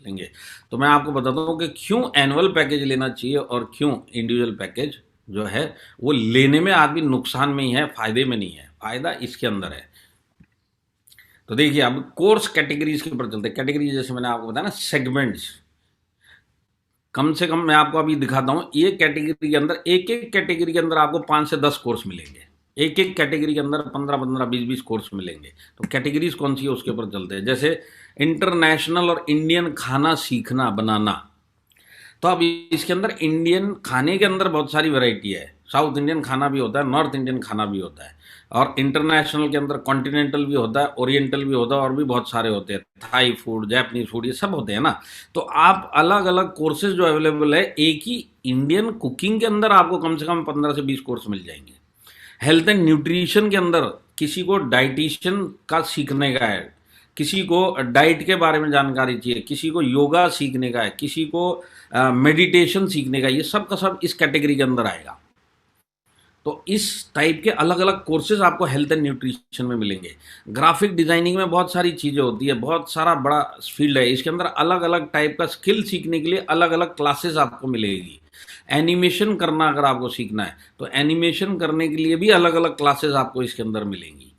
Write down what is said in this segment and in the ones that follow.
सकेंगे। तो मैं आपको बताता हूँ कि क्यों एनुअल पैकेज लेना चाहिए और क्यों इंडिविजुअल पैकेज जो है वो लेने में आदमी नुकसान में ही है, फायदे में नहीं है। फायदा इसके अंदर है। तो देखिए अब कोर्स कैटेगरीज के ऊपर चलते हैं। कैटेगरी जैसे मैंने आपको बताया ना, सेगमेंट्स, कम से कम मैं आपको अभी दिखाता हूँ। ये कैटेगरी के अंदर, एक एक कैटेगरी के अंदर आपको 5 से 10 कोर्स मिलेंगे। एक एक कैटेगरी के अंदर 15-15, 20-20 कोर्स मिलेंगे। तो कैटेगरीज कौन सी है उसके ऊपर चलते हैं। जैसे इंटरनेशनल और इंडियन खाना सीखना बनाना, तो अब इसके अंदर इंडियन खाने के अंदर बहुत सारी वैरायटी है। साउथ इंडियन खाना भी होता है, नॉर्थ इंडियन खाना भी होता है, और इंटरनेशनल के अंदर कॉन्टिनेंटल भी होता है, ओरिएंटल भी होता है, और भी बहुत सारे होते हैं, थाई फूड, जापानीज फूड, ये सब होते हैं ना। तो आप अलग अलग कोर्सेज जो अवेलेबल है, एक ही इंडियन कुकिंग के अंदर आपको कम से कम 15 से 20 कोर्स मिल जाएंगे। हेल्थ एंड न्यूट्रिशन के अंदर किसी को डाइटिशियन का सीखने का है, किसी को डाइट के बारे में जानकारी चाहिए, किसी को योगा सीखने का है, किसी को मेडिटेशन सीखने का है, ये सब का सब इस कैटेगरी के अंदर आएगा। तो इस टाइप के अलग अलग कोर्सेज आपको हेल्थ एंड न्यूट्रिशन में मिलेंगे। ग्राफिक डिजाइनिंग में बहुत सारी चीज़ें होती है, बहुत सारा बड़ा फील्ड है। इसके अंदर अलग अलग टाइप का स्किल सीखने के लिए अलग अलग क्लासेस आपको मिलेगी। एनिमेशन करना अगर आपको सीखना है तो एनिमेशन करने के लिए भी अलग अलग क्लासेस आपको इसके अंदर मिलेंगी।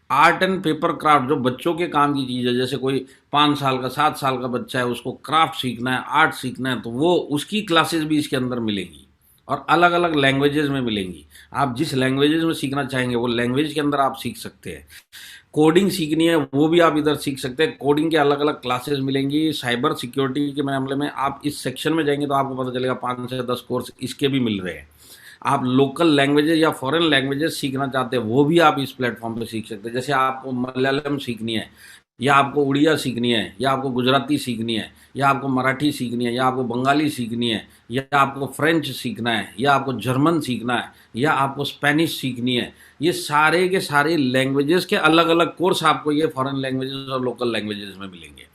आर्ट एंड पेपर क्राफ्ट, जो बच्चों के काम की चीज़ है, जैसे कोई 5 साल का 7 साल का बच्चा है, उसको क्राफ्ट सीखना है, आर्ट सीखना है, तो वो उसकी क्लासेस भी इसके अंदर मिलेंगी। और अलग अलग लैंग्वेजेस में मिलेंगी। आप जिस लैंग्वेजेस में सीखना चाहेंगे वो लैंग्वेज के अंदर आप सीख सकते हैं। कोडिंग सीखनी है वो भी आप इधर सीख सकते हैं। कोडिंग के अलग अलग क्लासेस मिलेंगी। साइबर सिक्योरिटी के मामले में आप इस सेक्शन में जाएंगे तो आपको पता चलेगा 5 से 10 कोर्स इसके भी मिल रहे हैं। आप लोकल लैंग्वेजेस या फॉरेन लैंग्वेजेस सीखना चाहते हैं वो भी आप इस प्लेटफॉर्म पे सीख सकते हैं। जैसे आपको मलयालम सीखनी है, या आपको उड़िया सीखनी है, या आपको गुजराती सीखनी है, या आपको मराठी सीखनी है, या आपको बंगाली सीखनी है, या आपको फ्रेंच सीखना है, या आपको जर्मन सीखना है, या आपको स्पेनिश सीखनी है, ये सारे के सारे लैंग्वेजेस के अलग अलग कोर्स आपको ये फॉरेन लैंग्वेजेस और लोकल लैंग्वेजेस में मिलेंगे।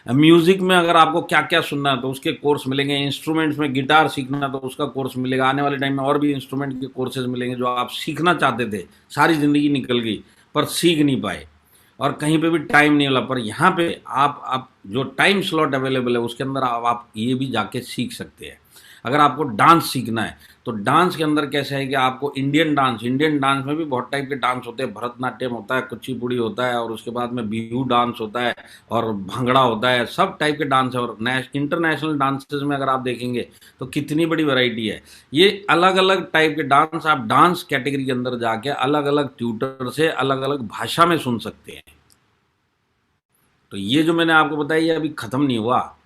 म्यूजिक में अगर आपको क्या क्या सुनना है तो उसके कोर्स मिलेंगे। इंस्ट्रूमेंट्स में गिटार सीखना है तो उसका कोर्स मिलेगा। आने वाले टाइम में और भी इंस्ट्रूमेंट के कोर्सेज मिलेंगे जो आप सीखना चाहते थे, सारी ज़िंदगी निकल गई पर सीख नहीं पाए और कहीं पे भी टाइम नहीं मिला, पर यहाँ पे आप जो टाइम स्लॉट अवेलेबल है उसके अंदर आप ये भी जाके सीख सकते हैं। अगर आपको डांस सीखना है तो डांस के अंदर कैसा है कि आपको इंडियन डांस में भी बहुत टाइप के डांस होते हैं। भरतनाट्यम होता है, कुचिपुड़ी होता है, और उसके बाद में बिहू डांस होता है, और भांगड़ा होता है, सब टाइप के डांस है। और इंटरनेशनल डांसेस में अगर आप देखेंगे तो कितनी बड़ी वैरायटी है। ये अलग अलग टाइप के डांस आप डांस कैटेगरी के अंदर जाके अलग अलग ट्यूटर से अलग अलग भाषा में सुन सकते हैं। तो ये जो मैंने आपको बताया ये अभी ख़त्म नहीं हुआ,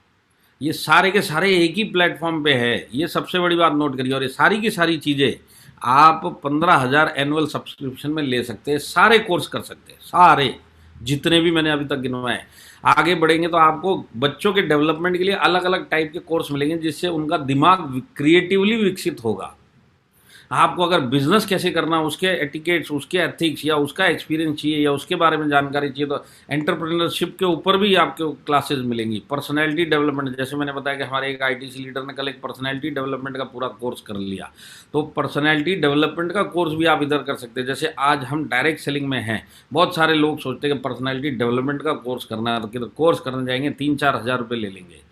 ये सारे के सारे एक ही प्लेटफॉर्म पे है। ये सबसे बड़ी बात नोट करिए। और ये सारी की सारी चीज़ें आप 15,000 एनुअल सब्सक्रिप्शन में ले सकते हैं। सारे कोर्स कर सकते हैं, सारे जितने भी मैंने अभी तक गिनवाए। आगे बढ़ेंगे तो आपको बच्चों के डेवलपमेंट के लिए अलग अलग टाइप के कोर्स मिलेंगे जिससे उनका दिमाग क्रिएटिवली विकसित होगा। आपको अगर बिजनेस कैसे करना, उसके एटिकेट्स, उसके एथिक्स, या उसका एक्सपीरियंस चाहिए, या उसके बारे में जानकारी चाहिए, तो एंटरप्रेन्योरशिप के ऊपर भी आपको क्लासेस मिलेंगी। पर्सनैलिटी डेवलपमेंट, जैसे मैंने बताया कि हमारे एक आईटीसी लीडर ने कल एक पर्सनैलिटी डेवलपमेंट का पूरा कोर्स कर लिया, तो पर्सनैलिटी डेवलपमेंट का कोर्स भी आप इधर कर सकते हैं। जैसे आज हम डायरेक्ट सेलिंग में हैं, बहुत सारे लोग सोचते हैं कि पर्सनैलिटी डेवलपमेंट का कोर्स करना है, तो कोर्स करने जाएंगे 3-4 हज़ार रुपये ले लेंगे,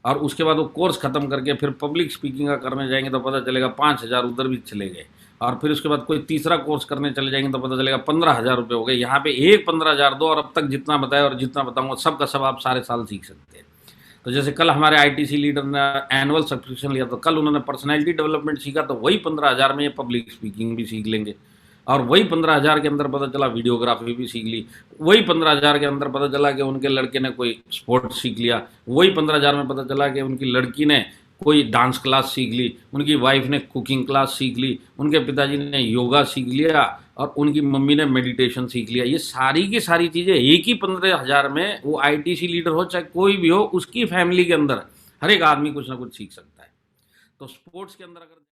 और उसके बाद वो कोर्स ख़त्म करके फिर पब्लिक स्पीकिंग का करने जाएंगे तो पता चलेगा 5,000 उधर भी चले गए, और फिर उसके बाद कोई तीसरा कोर्स करने चले जाएंगे तो पता चलेगा 15,000 रुपये हो गए। यहाँ पे एक 15,000 दो, और अब तक जितना बताया और जितना बताऊँगा सब का सब आप सारे साल सीख सकते हैं। तो जैसे कल हमारे आईटीसी लीडर ने एनुअल सब्सक्रिप्शन लिया, तो कल उन्होंने पर्सनैलिटी डेवलपमेंट सीखा, तो वही 15,000 में ये पब्लिक स्पीकिंग भी सीख लेंगे। और वही 15,000 के अंदर पता चला वीडियोग्राफी भी सीख ली। वही 15,000 के अंदर पता चला कि उनके लड़के ने कोई स्पोर्ट सीख लिया। वही 15,000 में पता चला कि उनकी लड़की ने कोई डांस क्लास सीख ली, उनकी वाइफ ने कुकिंग क्लास सीख ली, उनके पिताजी ने योगा सीख लिया, और उनकी मम्मी ने मेडिटेशन सीख लिया। ये सारी की सारी चीज़ें एक ही 15,000 में, वो आईटीसी लीडर हो चाहे कोई भी हो, उसकी फैमिली के अंदर हर एक आदमी कुछ ना कुछ सीख सकता है। तो स्पोर्ट्स के अंदर अगर